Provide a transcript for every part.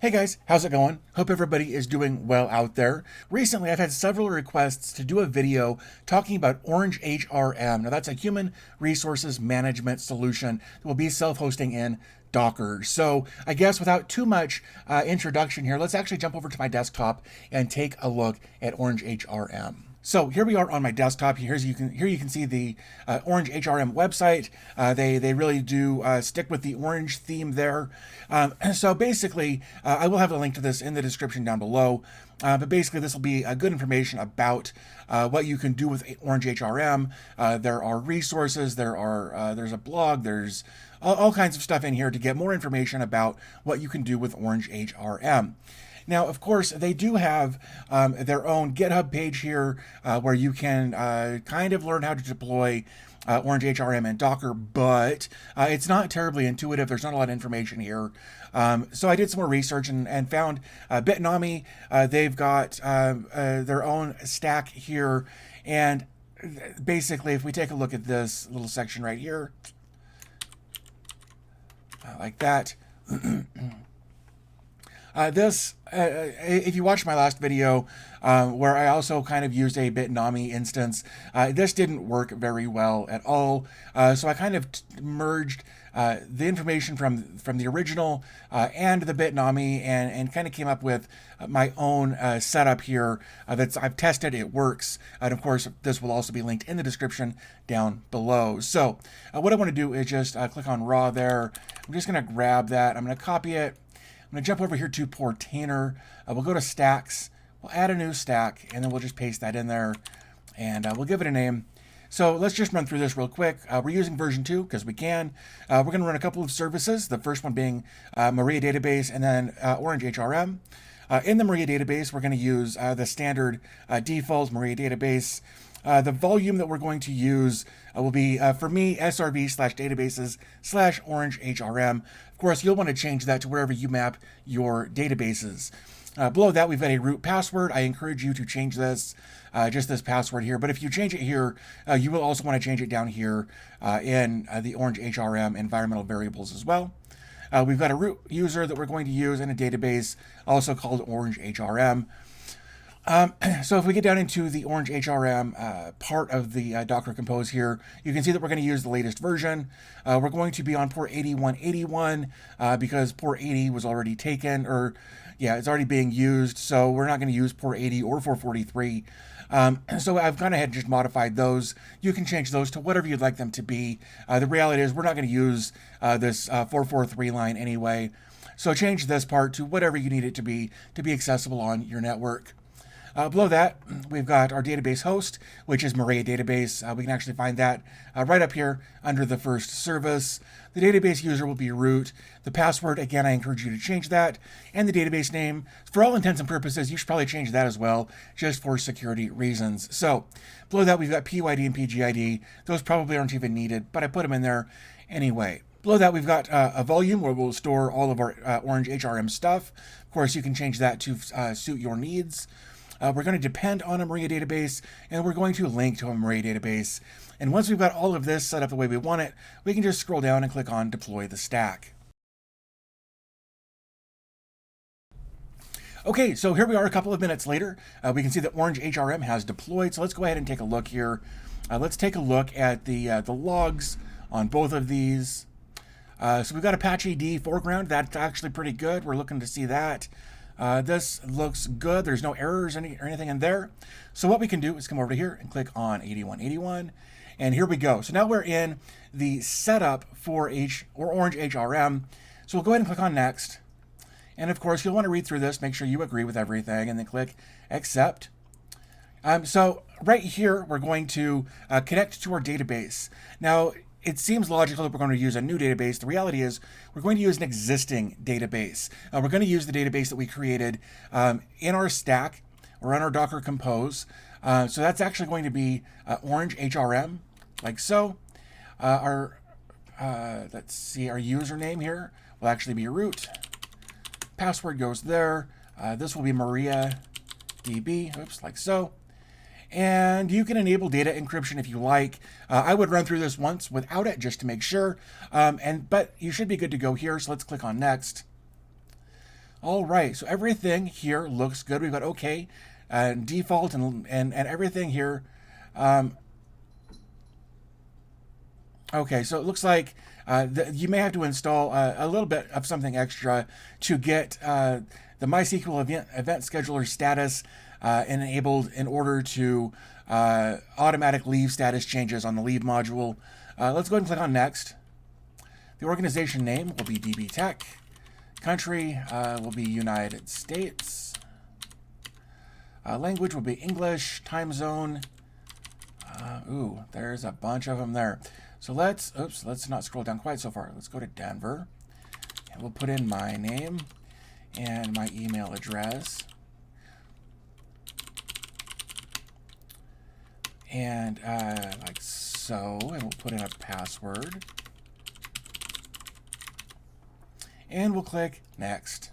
Hey guys, how's it going? Hope everybody is doing well out there. Recently, I've had several requests to do a video talking about OrangeHRM. Now, that's a human resources management solution that will be self-hosting in Docker. So I guess without too much introduction here, let's actually jump over to my desktop and take a look at OrangeHRM. So here we are on my desktop. Here you can see the OrangeHRM website. They really do stick with the orange theme there. So basically, I will have a link to this in the description down below. But basically, this will be good information about what you can do with OrangeHRM. There are resources. There's a blog. There's all kinds of stuff in here to get more information about what you can do with OrangeHRM. Now, of course, they do have their own GitHub page here where you can kind of learn how to deploy OrangeHRM and Docker, but it's not terribly intuitive. There's not a lot of information here. So I did some more research and found Bitnami. They've got their own stack here. And basically, if we take a look at this little section right here, like that, if you watched my last video, where I also kind of used a Bitnami instance, this didn't work very well at all. So I kind of merged the information from the original and the Bitnami and kind of came up with my own setup here that I've tested. It works. And of course, this will also be linked in the description down below. So what I want to do is just click on raw there. I'm just going to grab that. I'm going to copy it. I'm going to jump over here to Portainer. We'll go to stacks. We'll add a new stack, and then we'll just paste that in there, and we'll give it a name. So let's just run through this real quick. We're using version 2 because we can. We're going to run a couple of services, the first one being Maria Database and then OrangeHRM. In the Maria Database, we're going to use the standard default Maria Database. The volume that we're going to use will be, for me, srv/databases/OrangeHRM. Of course, you'll want to change that to wherever you map your databases. Below that, we've got a root password. I encourage you to change this, just this password here. But if you change it here, you will also want to change it down here in the OrangeHRM environmental variables as well. We've got a root user that we're going to use in a database, also called OrangeHRM. So if we get down into the OrangeHRM part of the Docker Compose here, you can see that we're going to use the latest version. We're going to be on port 8181 because port 80 was already taken, or yeah, it's already being used. So we're not going to use port 80 or 443. So I've gone ahead and just modified those. You can change those to whatever you'd like them to be. The reality is we're not going to use this 443 line anyway. So change this part to whatever you need it to be accessible on your network. Below that, we've got our database host, which is Maria Database. We can actually find that right up here under the first service. The database user will be root. The password, again, I encourage you to change that. And the database name, for all intents and purposes, you should probably change that as well, just for security reasons. So below that, we've got PYD and PGID. Those probably aren't even needed, but I put them in there anyway. Below that, we've got a volume where we'll store all of our OrangeHRM stuff. Of course, you can change that to suit your needs. We're going to depend on a Maria database, and we're going to link to a Maria database. And once we've got all of this set up the way we want it, we can just scroll down and click on Deploy the Stack. Okay, so here we are a couple of minutes later. We can see that OrangeHRM has deployed. So let's go ahead and take a look here. Let's take a look at the logs on both of these. So we've got Apache D foreground. That's actually pretty good. We're looking to see that. This looks good. There's no errors or anything in there. So what we can do is come over to here and click on 8181. And here we go. So now we're in the setup for OrangeHRM. So we'll go ahead and click on Next. And of course, you'll want to read through this, make sure you agree with everything, and then click Accept. So right here, we're going to connect to our database. Now, it seems logical that we're going to use a new database. The reality is we're going to use an existing database. We're going to use the database that we created in our stack or on our Docker Compose. So that's actually going to be OrangeHRM, like so. Let's see, our username here will actually be root. Password goes there. This will be MariaDB, oops, like so. And you can enable data encryption if you like. I would run through this once without it just to make sure. But you should be good to go here. So let's click on Next. All right, so everything here looks good. We've got OK, default, and everything here. Okay, so it looks like you may have to install a little bit of something extra to get the MySQL event scheduler status enabled in order to automatic leave status changes on the leave module. Let's go ahead and click on Next. The organization name will be DB Tech. Country will be United States. Language will be English. Time zone. Ooh, there's a bunch of them there. So let's not scroll down quite so far. Let's go to Denver. And we'll put in my name and my email address. And like so, and we'll put in a password. And we'll click Next.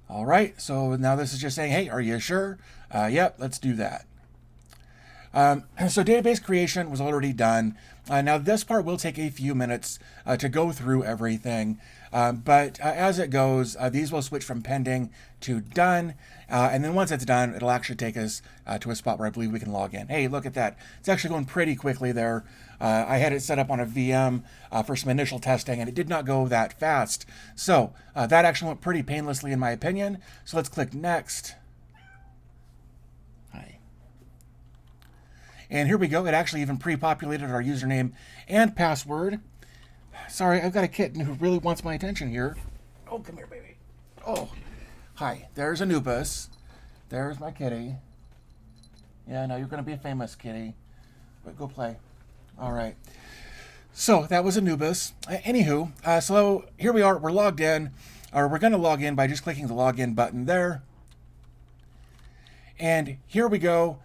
All right, so now this is just saying, hey, are you sure? Yep, let's do that. So database creation was already done. Now this part will take a few minutes to go through everything, but as it goes, these will switch from pending to done, and then once it's done, it'll actually take us to a spot where I believe we can log in. Hey, look at that. It's actually going pretty quickly there. I had it set up on a VM for some initial testing, and it did not go that fast. So that actually went pretty painlessly in my opinion. So let's click Next. And here we go. It actually even pre-populated our username and password. Sorry, I've got a kitten who really wants my attention here. Oh, come here, baby. Oh, hi. There's Anubis. There's my kitty. Yeah, no, you're going to be a famous kitty. But go play. All right. So that was Anubis. Anywho, so here we are. We're logged in. Or we're going to log in by just clicking the login button there. And here we go.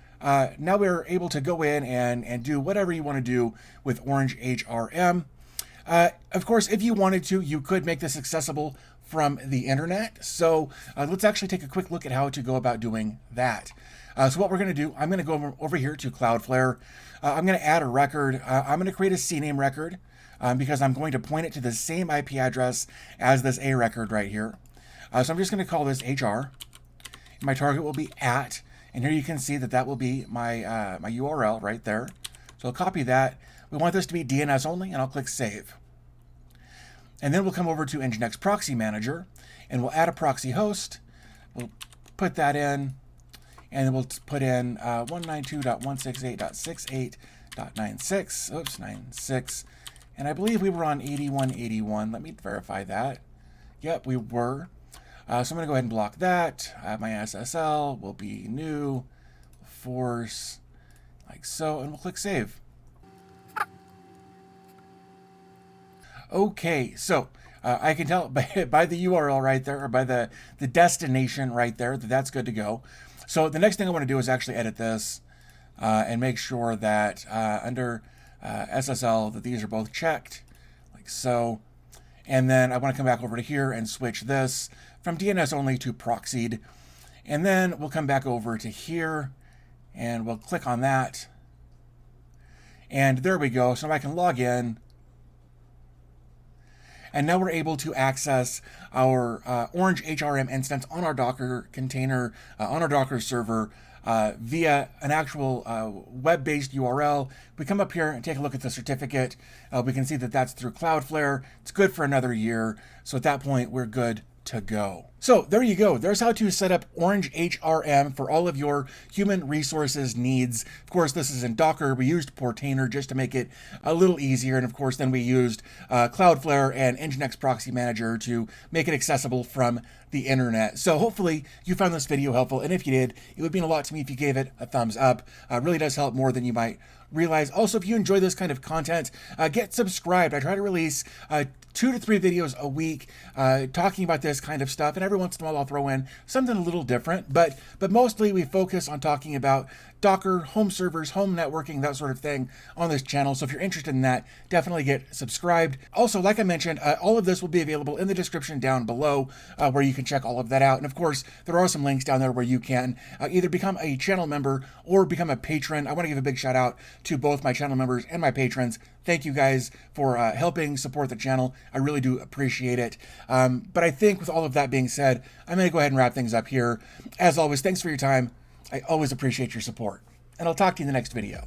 Now we're able to go in and do whatever you want to do with OrangeHRM. Of course, if you wanted to, you could make this accessible from the internet. So let's actually take a quick look at how to go about doing that. So what we're going to do, I'm going to go over here to CloudFlare. I'm going to add a record. I'm going to create a Cname record because I'm going to point it to the same IP address as this A record right here. So I'm just going to call this HR. My target will be @ and here you can see that that will be my, my URL right there. So I'll copy that. We want this to be DNS only, and I'll click Save. And then we'll come over to NGINX Proxy Manager, and we'll add a proxy host. We'll put that in, and then we'll put in 192.168.68.96. Oops, 96. And I believe we were on 8181. Let me verify that. Yep, we were. So I'm going to go ahead and block that. My SSL will be new, force, like so, and we'll click Save. Okay, so I can tell by the URL right there, or by the destination right there, that that's good to go. So the next thing I want to do is actually edit this and make sure that under SSL that these are both checked, like so. And then I want to come back over to here and switch this from DNS only to proxied. And then we'll come back over to here and we'll click on that. And there we go. So now I can log in. And now we're able to access our OrangeHRM instance on our Docker container, on our Docker server, via an actual web-based URL. We come up here and take a look at the certificate. We can see that that's through Cloudflare. It's good for another year. So at that point, we're good to go. So there you go. There's how to set up OrangeHRM for all of your human resources needs. Of course, this is in Docker. We used Portainer just to make it a little easier. And of course, then we used Cloudflare and NGINX Proxy Manager to make it accessible from the internet. So hopefully you found this video helpful. And if you did, it would mean a lot to me if you gave it a thumbs up. It really does help more than you might realize. Also, if you enjoy this kind of content, get subscribed. I try to release 2 to 3 videos a week talking about this kind of stuff, and every once in a while I'll throw in something a little different, but mostly we focus on talking about Docker, home servers, home networking, that sort of thing on this channel. So if you're interested in that, definitely get subscribed. Also, like I mentioned, all of this will be available in the description down below where you can check all of that out. And of course, there are some links down there where you can either become a channel member or become a patron. I want to give a big shout out to both my channel members and my patrons. Thank you guys for helping support the channel. I really do appreciate it. But I think with all of that being said, I'm going to go ahead and wrap things up here. As always, thanks for your time. I always appreciate your support. And I'll talk to you in the next video.